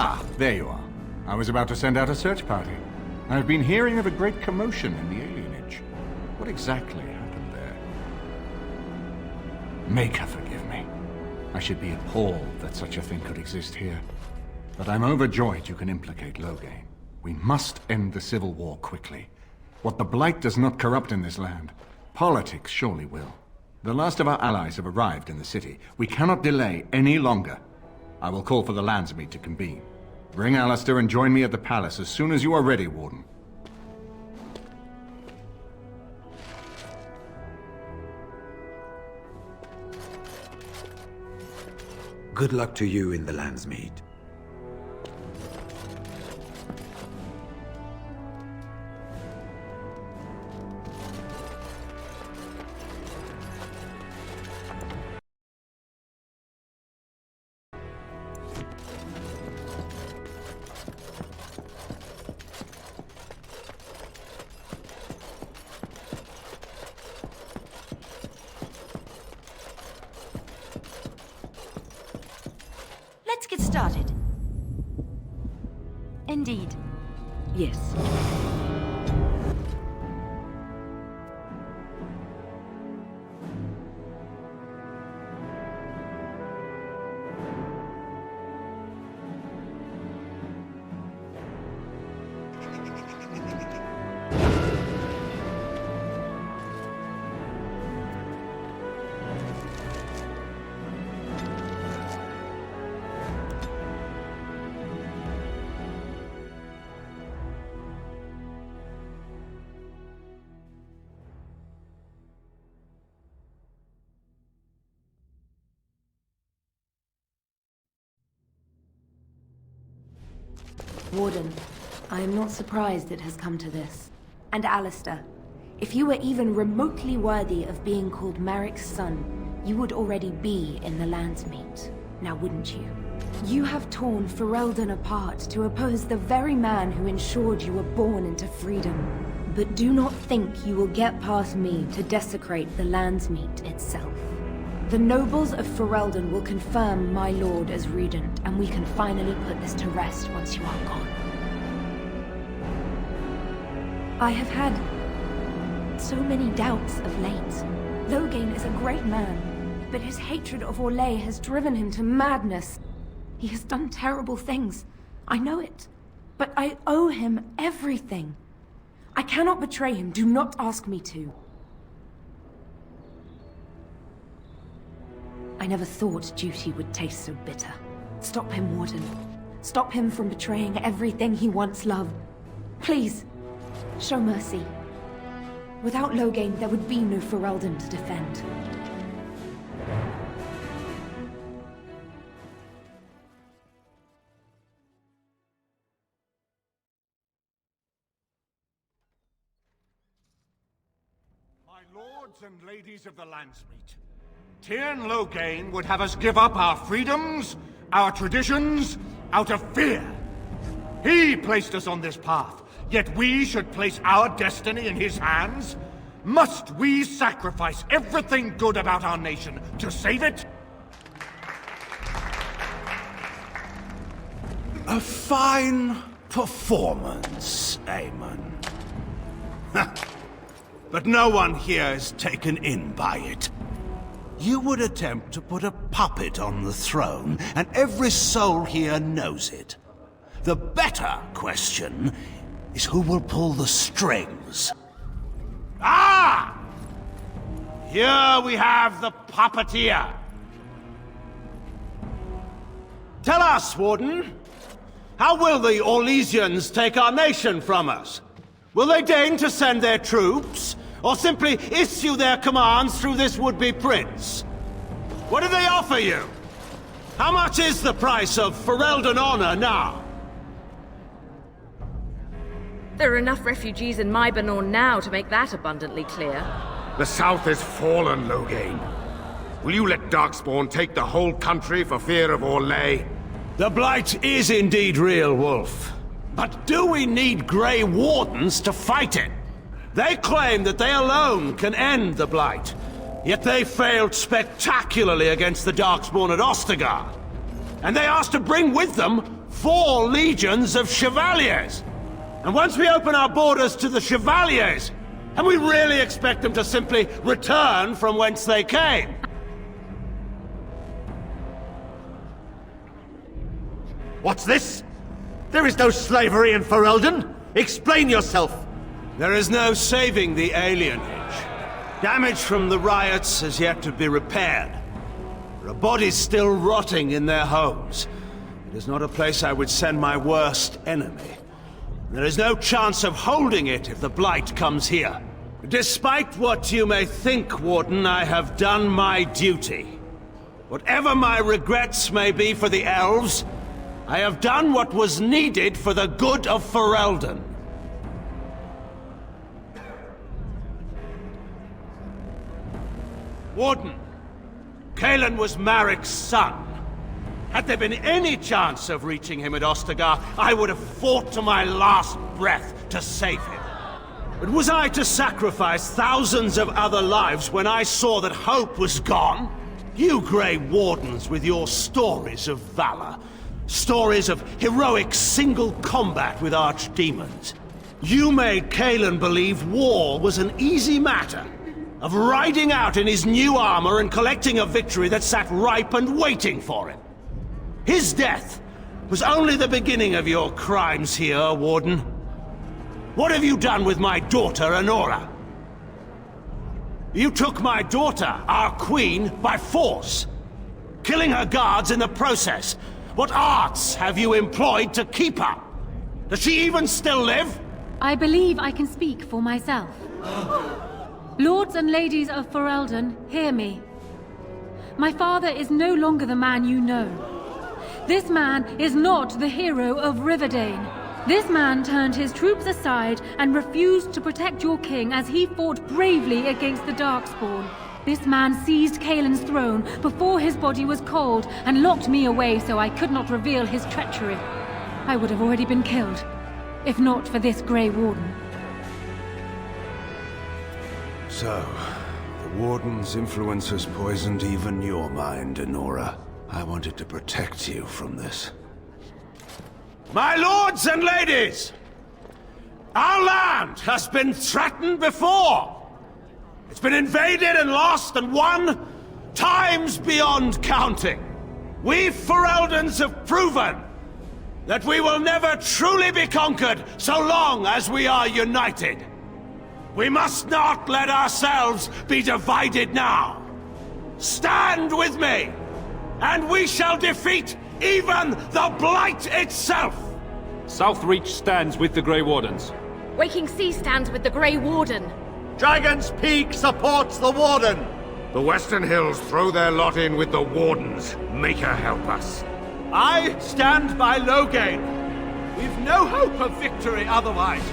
Ah, there you are. I was about to send out a search party. I've been hearing of a great commotion in the alienage. What exactly happened there? Make her forgive me. I should be appalled that such a thing could exist here. But I'm overjoyed you can implicate Loghain. We must end the civil war quickly. What the Blight does not corrupt in this land, politics surely will. The last of our allies have arrived in the city. We cannot delay any longer. I will call for the Landsmeet to convene. Bring Alistair and join me at the palace as soon as you are ready, Warden. Good luck to you in the Landsmeet. Let's get started. Indeed. Yes. Warden, I am not surprised it has come to this. And Alistair, if you were even remotely worthy of being called Marik's son, you would already be in the Landsmeet, now wouldn't you? You have torn Ferelden apart to oppose the very man who ensured you were born into freedom. But do not think you will get past me to desecrate the Landsmeet itself. The nobles of Ferelden will confirm my lord as regent, and we can finally put this to rest once you are gone. I have had so many doubts of late. Loghain is a great man, but his hatred of Orlais has driven him to madness. He has done terrible things. I know it. But I owe him everything. I cannot betray him. Do not ask me to. I never thought duty would taste so bitter. Stop him, Warden. Stop him from betraying everything he once loved. Please, show mercy. Without Loghain, there would be no Ferelden to defend. My lords and ladies of the Landsmeet, Tyrn Loghain would have us give up our freedoms, our traditions, out of fear. He placed us on this path, yet we should place our destiny in his hands? Must we sacrifice everything good about our nation to save it? A fine performance, Aemon. But no one here is taken in by it. You would attempt to put a puppet on the throne, and every soul here knows it. The better question is who will pull the strings. Ah! Here we have the puppeteer. Tell us, Warden, how will the Orlesians take our nation from us? Will they deign to send their troops, or simply issue their commands through this would-be prince? What do they offer you? How much is the price of Ferelden honor now? There are enough refugees in Mybanor now to make that abundantly clear. The South is fallen, Loghain. Will you let Darkspawn take the whole country for fear of Orlais? The Blight is indeed real, Wolf. But do we need Grey Wardens to fight it? They claim that they alone can end the Blight, yet they failed spectacularly against the Darkspawn at Ostagar. And they asked to bring with them 4 legions of Chevaliers. And once we open our borders to the Chevaliers, and we really expect them to simply return from whence they came? What's this? There is no slavery in Ferelden. Explain yourself. There is no saving the alienage. Damage from the riots has yet to be repaired. There are bodies still rotting in their homes. It is not a place I would send my worst enemy. There is no chance of holding it if the Blight comes here. Despite what you may think, Warden, I have done my duty. Whatever my regrets may be for the elves, I have done what was needed for the good of Ferelden. Warden, Cailan was Marik's son. Had there been any chance of reaching him at Ostagar, I would have fought to my last breath to save him. But was I to sacrifice thousands of other lives when I saw that hope was gone? You Grey Wardens with your stories of valor. Stories of heroic single combat with archdemons. You made Cailan believe war was an easy matter. Of riding out in his new armor and collecting a victory that sat ripe and waiting for him. His death was only the beginning of your crimes here, Warden. What have you done with my daughter, Honora? You took my daughter, our queen, by force, killing her guards in the process. What arts have you employed to keep her? Does she even still live? I believe I can speak for myself. Lords and ladies of Ferelden, hear me. My father is no longer the man you know. This man is not the hero of Riverdane. This man turned his troops aside and refused to protect your king as he fought bravely against the Darkspawn. This man seized Cailan's throne before his body was cold and locked me away so I could not reveal his treachery. I would have already been killed, if not for this Grey Warden. So, the Warden's influence has poisoned even your mind, Honora. I wanted to protect you from this. My lords and ladies! Our land has been threatened before! It's been invaded and lost and won times beyond counting. We Fereldans have proven that we will never truly be conquered so long as we are united. We must not let ourselves be divided now. Stand with me, and we shall defeat even the Blight itself! Southreach stands with the Grey Wardens. Waking Sea stands with the Grey Warden. Dragon's Peak supports the Warden! The Western Hills throw their lot in with the Wardens. Make her help us. I stand by Loghain. We've no hope of victory otherwise.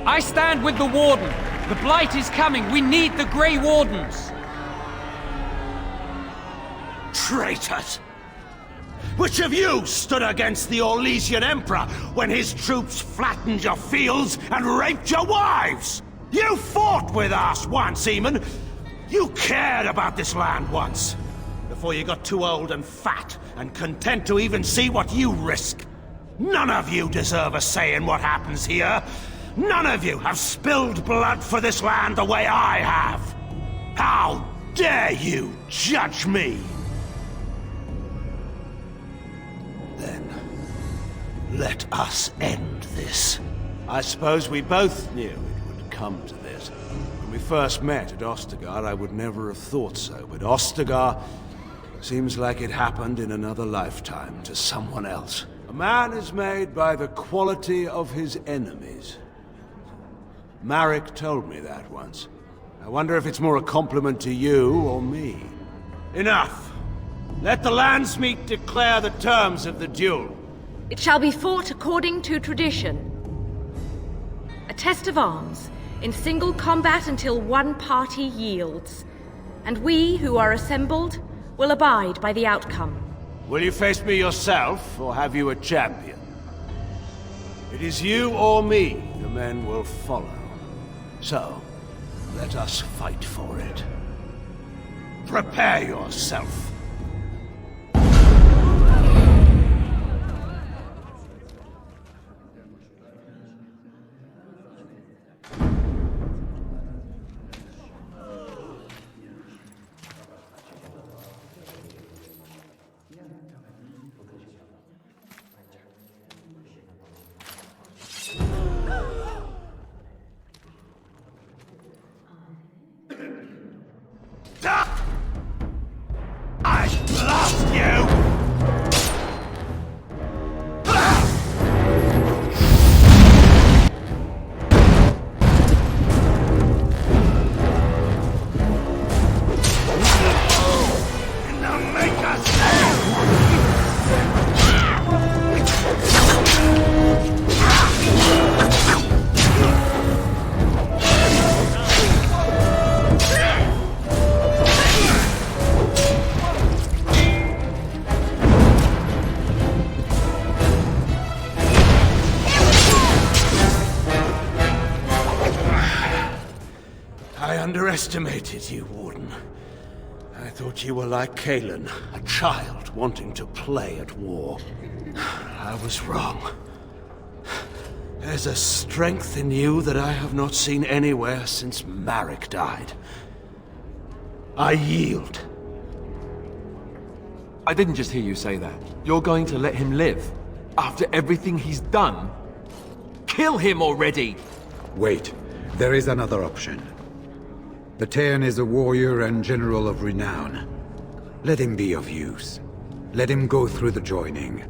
I stand with the Warden. The Blight is coming. We need the Grey Wardens. Traitors! Which of you stood against the Orlesian Emperor when his troops flattened your fields and raped your wives? You fought with us once, Eamon. You cared about this land once. Before you got too old and fat and content to even see what you risk. None of you deserve a say in what happens here. None of you have spilled blood for this land the way I have. How dare you judge me? Then, let us end this. I suppose we both knew it would come to this. When we first met at Ostagar, I would never have thought so, but Ostagar seems like it happened in another lifetime to someone else. A man is made by the quality of his enemies. Marik told me that once. I wonder if it's more a compliment to you or me. Enough! Let the Landsmeet declare the terms of the duel. It shall be fought according to tradition. A test of arms, in single combat until one party yields. And we, who are assembled, will abide by the outcome. Will you face me yourself, or have you a champion? It is you or me the men will follow. So, let us fight for it. Prepare yourself. underestimated you, Warden. I thought you were like Kalen, a child wanting to play at war. I was wrong. There's a strength in you that I have not seen anywhere since Marek died. I yield. I didn't just hear you say that. You're going to let him live? After everything he's done? Kill him already! Wait, there is another option. The Terran is a warrior and general of renown. Let him be of use. Let him go through the joining.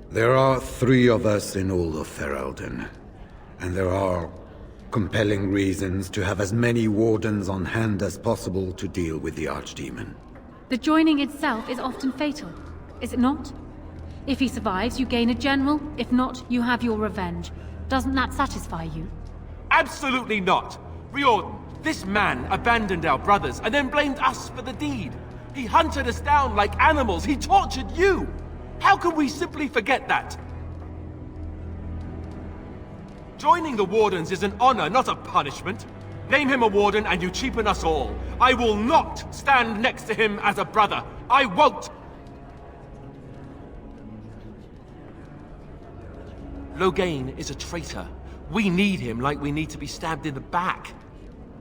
There are 3 of us in all of Ferelden, and there are compelling reasons to have as many wardens on hand as possible to deal with the Archdemon. The joining itself is often fatal, is it not? If he survives, you gain a general. If not, you have your revenge. Doesn't that satisfy you? Absolutely not! Riordan, this man abandoned our brothers and then blamed us for the deed. He hunted us down like animals. He tortured you! How can we simply forget that? Joining the Wardens is an honor, not a punishment. Name him a Warden and you cheapen us all. I will not stand next to him as a brother. I won't! Loghain is a traitor. We need him like we need to be stabbed in the back.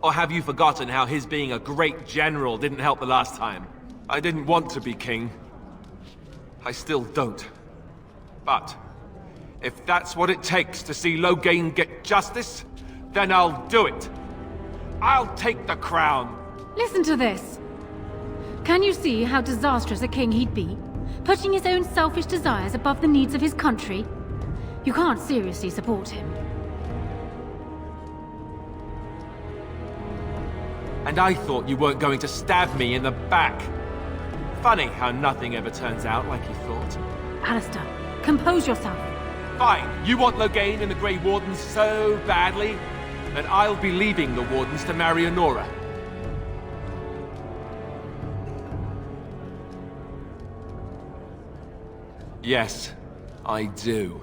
Or have you forgotten how his being a great general didn't help the last time? I didn't want to be king. I still don't. But if that's what it takes to see Loghain get justice, then I'll do it. I'll take the crown. Listen to this. Can you see how disastrous a king he'd be? Putting his own selfish desires above the needs of his country? You can't seriously support him. And I thought you weren't going to stab me in the back. Funny how nothing ever turns out like you thought. Alistair, compose yourself. Fine, you want Loghain and the Grey Wardens so badly? Then I'll be leaving the Wardens to marry Honora. Yes, I do.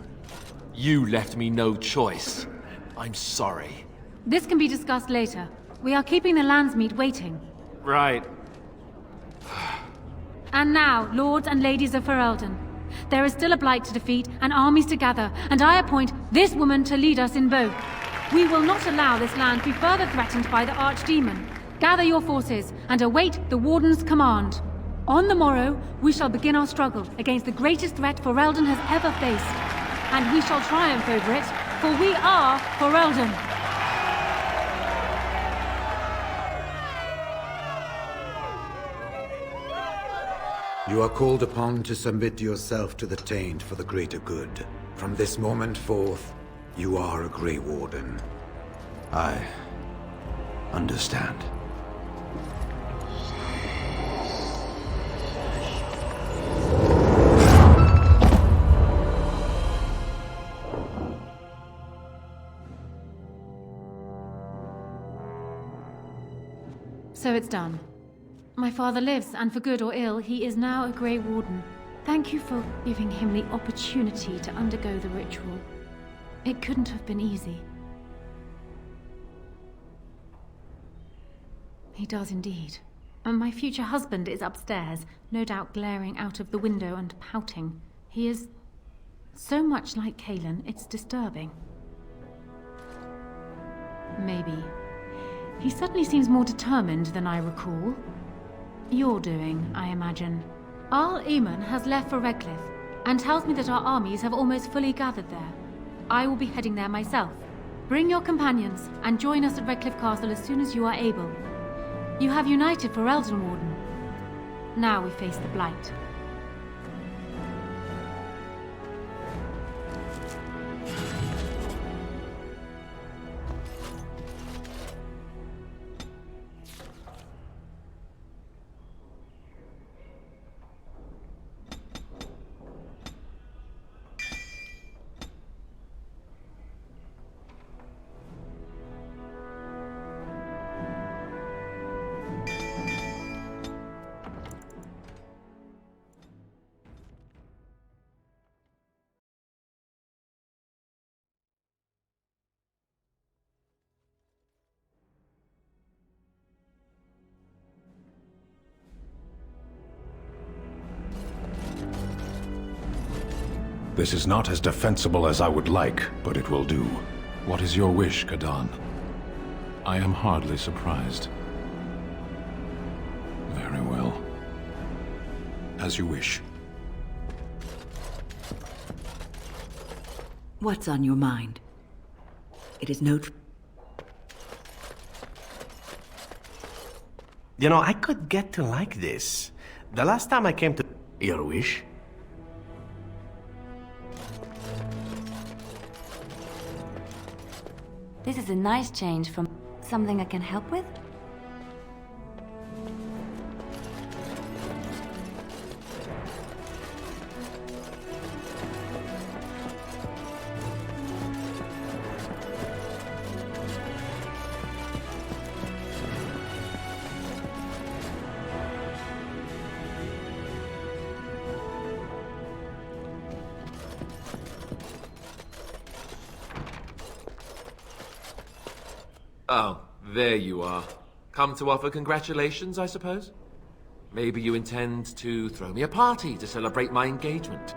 You left me no choice. I'm sorry. This can be discussed later. We are keeping the Landsmeet waiting. Right. And now, lords and ladies of Ferelden, there is still a blight to defeat and armies to gather, and I appoint this woman to lead us in both. We will not allow this land to be further threatened by the Archdemon. Gather your forces and await the Warden's command. On the morrow, we shall begin our struggle against the greatest threat Ferelden has ever faced. And we shall triumph over it, for we are Ferelden. You are called upon to submit yourself to the Taint for the greater good. From this moment forth, you are a Grey Warden. I understand. So it's done. My father lives, and for good or ill, he is now a Grey Warden. Thank you for giving him the opportunity to undergo the ritual. It couldn't have been easy. He does indeed. And my future husband is upstairs, no doubt glaring out of the window and pouting. He is so much like Kalen, it's disturbing. Maybe. He certainly seems more determined than I recall. Your doing, I imagine. Eamon has left for Redcliffe, and tells me that our armies have almost fully gathered there. I will be heading there myself. Bring your companions, and join us at Redcliffe Castle as soon as you are able. You have united Ferelden, Warden. Now we face the Blight. This is not as defensible as I would like, but it will do. What is your wish, Kadan? I am hardly surprised. Very well. As you wish. What's on your mind? It is no... You know, I could get to like this. The last time I came to... Your wish? This is a nice change from something I can help with. Oh, there you are. Come to offer congratulations, I suppose? Maybe you intend to throw me a party to celebrate my engagement.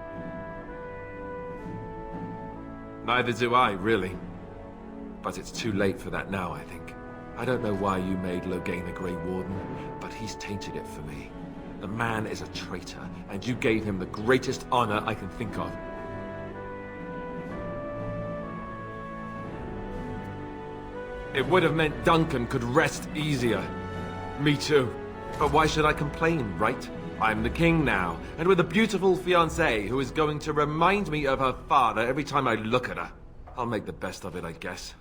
Neither do I, really. But it's too late for that now, I think. I don't know why you made Loghain a Grey Warden, but he's tainted it for me. The man is a traitor, and you gave him the greatest honor I can think of. It would have meant Duncan could rest easier. Me too. But why should I complain, right? I'm the king now, and with a beautiful fiancée who is going to remind me of her father every time I look at her. I'll make the best of it, I guess.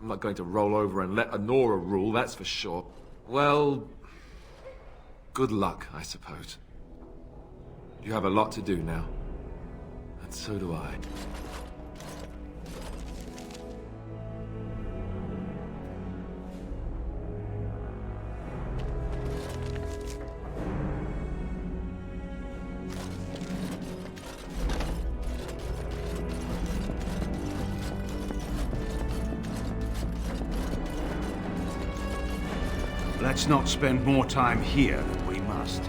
I'm not going to roll over and let Honora rule, that's for sure. Well, good luck, I suppose. You have a lot to do now. And so do I. Let's not spend more time here than we must.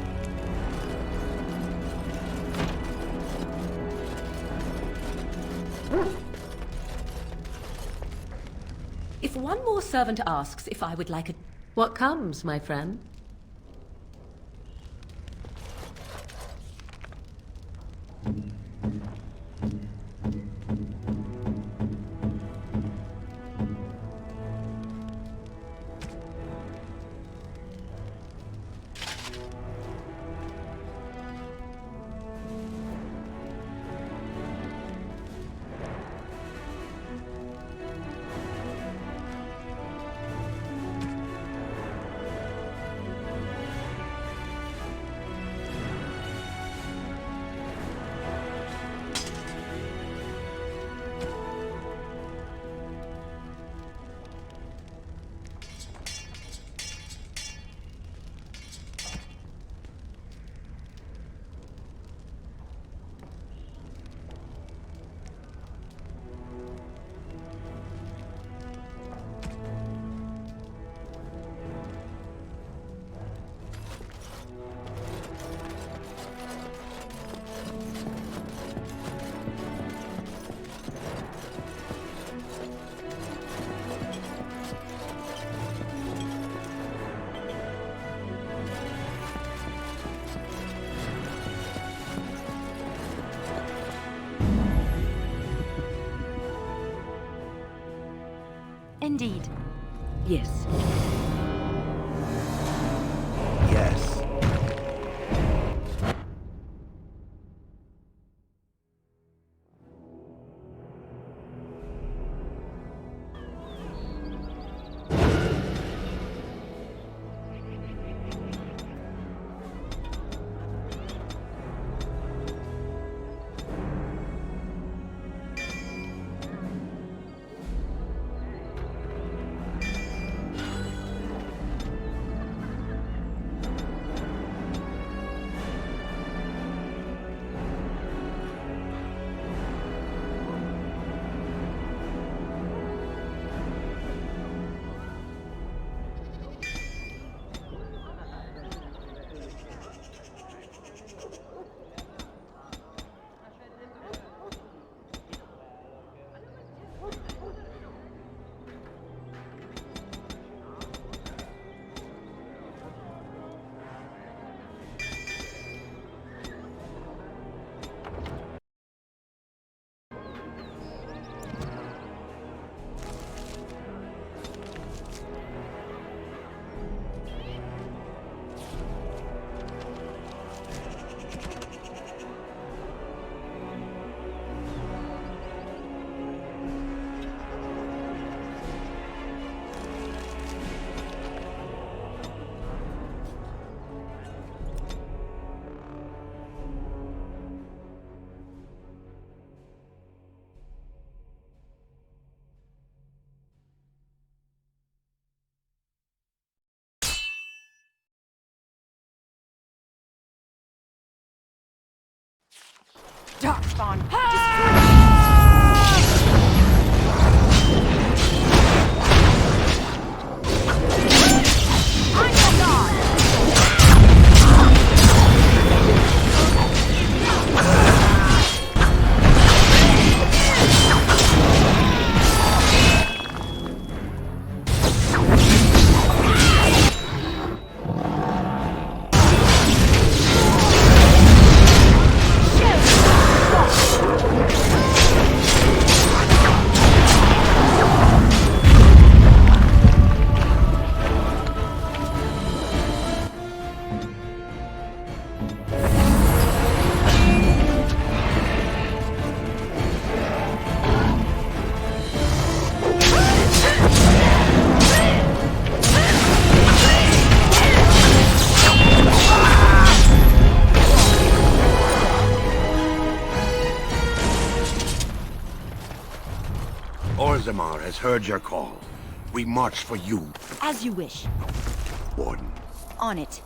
If one more servant asks if I would like a... What comes, my friend? Indeed. Yes. Yes. Darkspawn! I'm your god! Orzammar has heard your call. We march for you, As you wish. Warden. On it.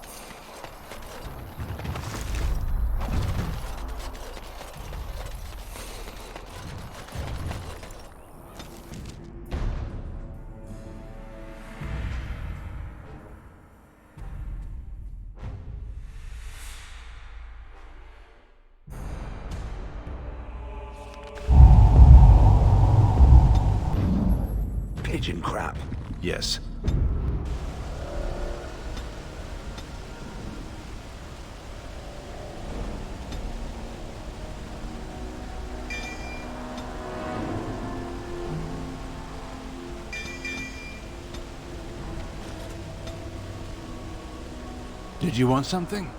Pigeon crap. Yes. Did you want something?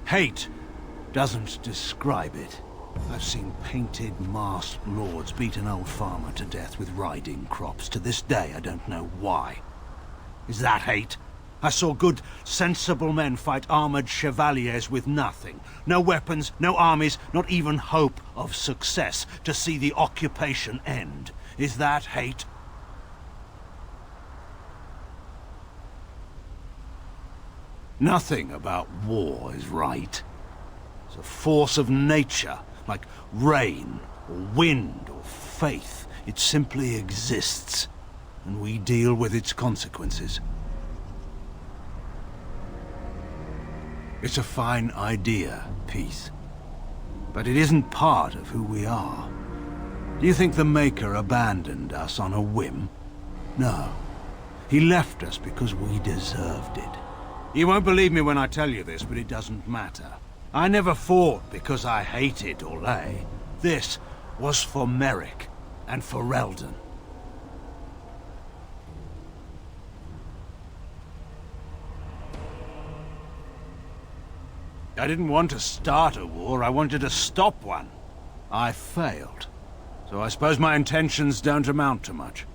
Hate doesn't describe it. I've seen painted, masked lords beat an old farmer to death with riding crops. To this day, I don't know why. Is that hate? I saw good, sensible men fight armored chevaliers with nothing. No weapons, no armies, not even hope of success to see the occupation end. Is that hate? Nothing about war is right. It's a force of nature, like rain, or wind, or faith. It simply exists, and we deal with its consequences. It's a fine idea, peace. But it isn't part of who we are. Do you think the Maker abandoned us on a whim? No. He left us because we deserved it. You won't believe me when I tell you this, but it doesn't matter. I never fought because I hated Orlais. This was for Merrick and for Ferelden. I didn't want to start a war, I wanted to stop one. I failed. So I suppose my intentions don't amount to much.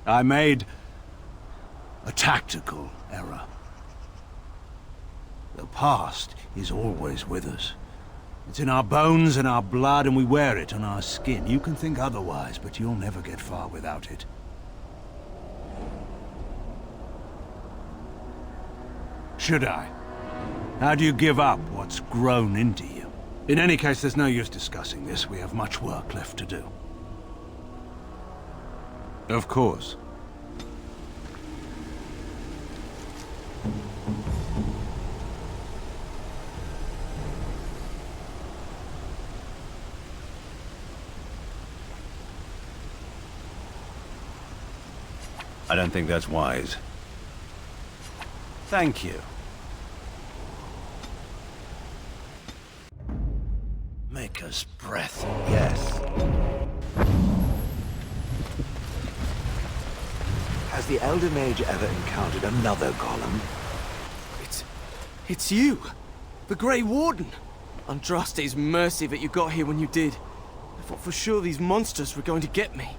I made a tactical error. The past is always with us. It's in our bones and our blood, and we wear it on our skin. You can think otherwise, but you'll never get far without it. Should I? How do you give up what's grown into you? In any case, there's no use discussing this. We have much work left to do. Of course. I don't think that's wise. Thank you. Maker's breath. Yes. Has the Elder Mage ever encountered another golem? It's you! The Grey Warden! Andraste's mercy that you got here when you did. I thought for sure these monsters were going to get me.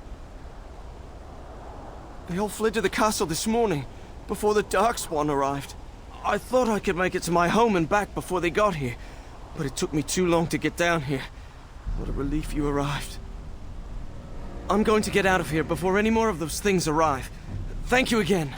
They all fled to the castle this morning, before the Darkspawn arrived. I thought I could make it to my home and back before they got here, but it took me too long to get down here. What a relief you arrived. I'm going to get out of here before any more of those things arrive. Thank you again.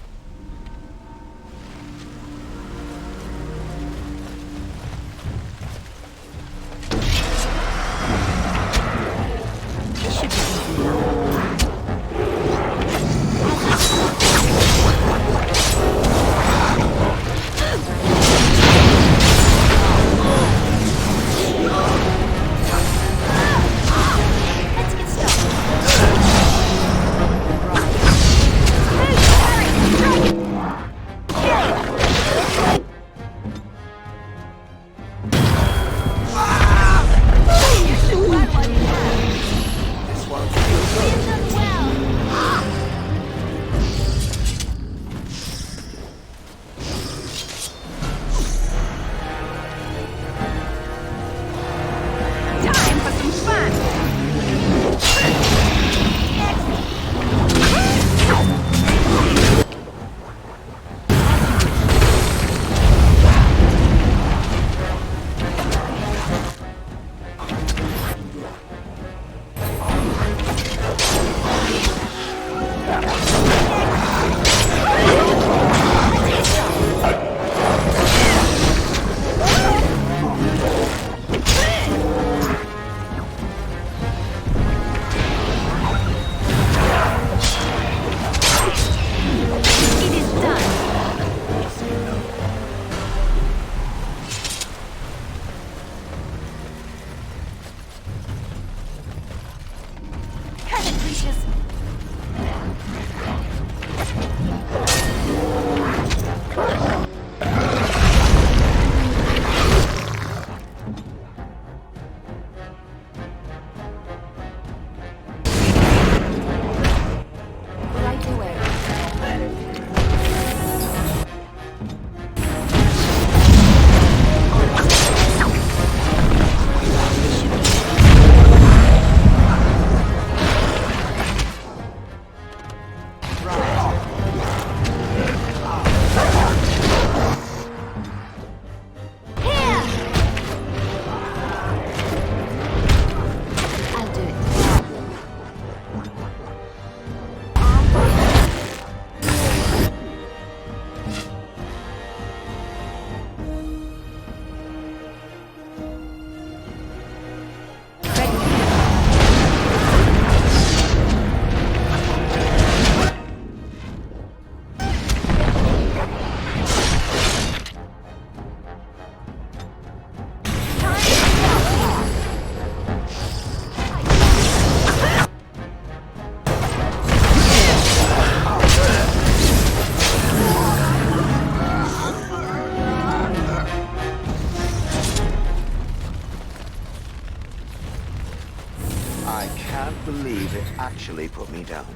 actually put me down.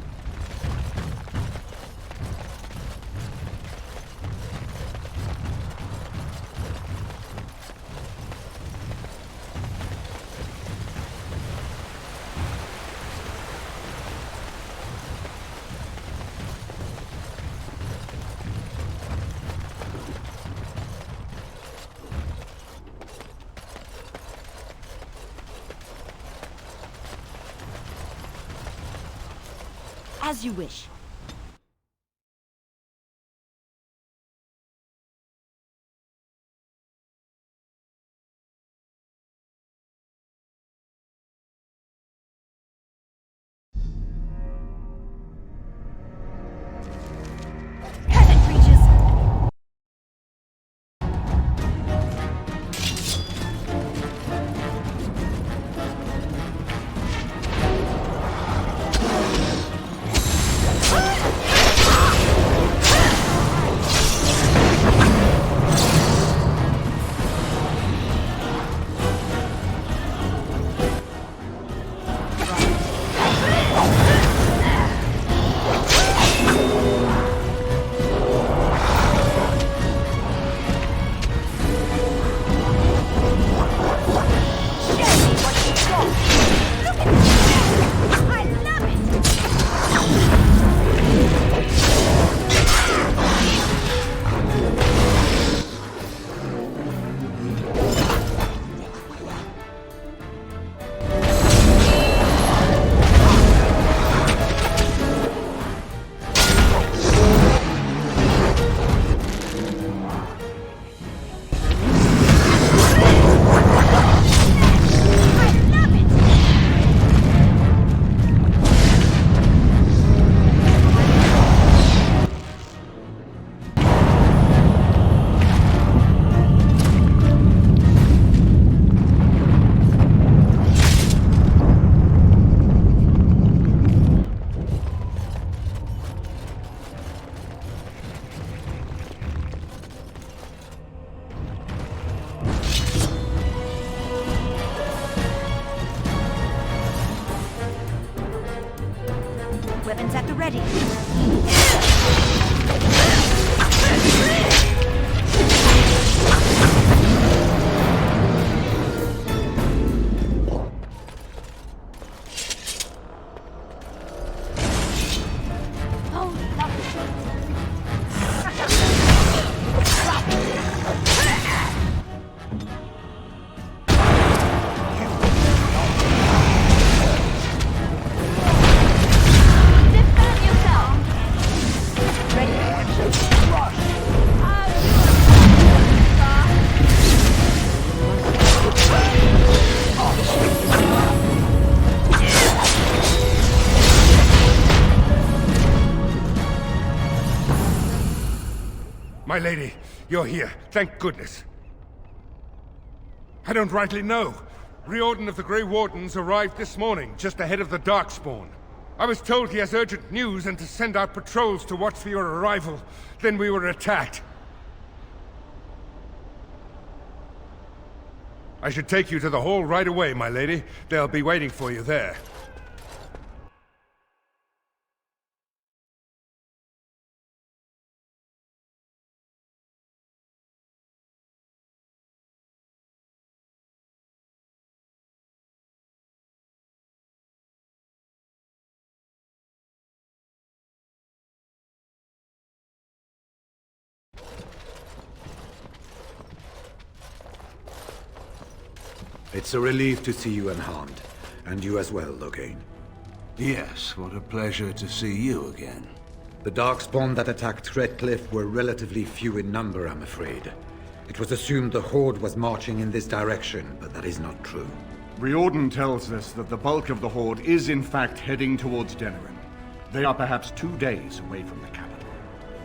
As you wish. Peasant creatures! Weapons at the ready. My lady, you're here. Thank goodness. I don't rightly know. Riordan of the Grey Wardens arrived this morning, just ahead of the Darkspawn. I was told he has urgent news and to send out patrols to watch for your arrival. Then we were attacked. I should take you to the hall right away, my lady. They'll be waiting for you there. It's a relief to see you unharmed. And you as well, Loghain. Yes, what a pleasure to see you again. The Darkspawn that attacked Redcliffe were relatively few in number, I'm afraid. It was assumed the Horde was marching in this direction, but that is not true. Riordan tells us that the bulk of the Horde is in fact heading towards Denerim. They are perhaps 2 days away from the capital.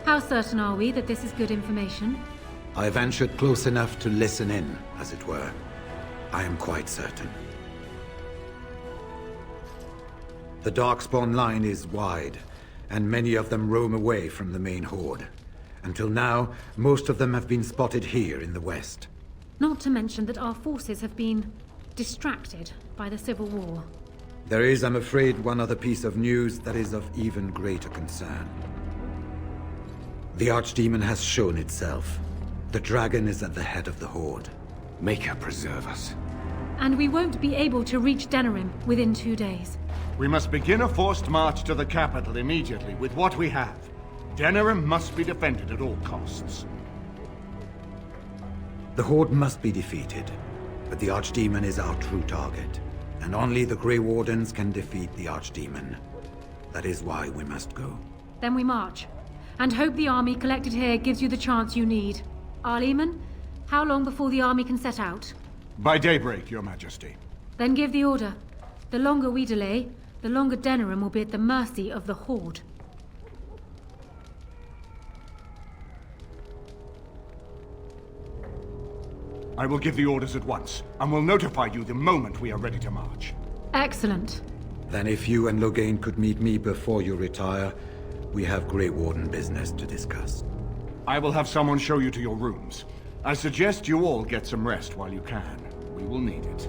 How certain are we that this is good information? I ventured close enough to listen in, as it were. I am quite certain. The Darkspawn line is wide, and many of them roam away from the main Horde. Until now, most of them have been spotted here in the west. Not to mention that our forces have been distracted by the Civil War. There is, I'm afraid, one other piece of news that is of even greater concern. The Archdemon has shown itself. The dragon is at the head of the Horde. Make her preserve us. And we won't be able to reach Denerim within 2 days. We must begin a forced march to the capital immediately with what we have. Denerim must be defended at all costs. The Horde must be defeated, but the Archdemon is our true target. And only the Grey Wardens can defeat the Archdemon. That is why we must go. Then we march. And hope the army collected here gives you the chance you need. Arleman, how long before the army can set out? By daybreak, Your Majesty. Then give the order. The longer we delay, the longer Denerim will be at the mercy of the Horde. I will give the orders at once, and will notify you the moment we are ready to march. Excellent. Then if you and Loghain could meet me before you retire, we have Grey Warden business to discuss. I will have someone show you to your rooms. I suggest you all get some rest while you can. We will need it.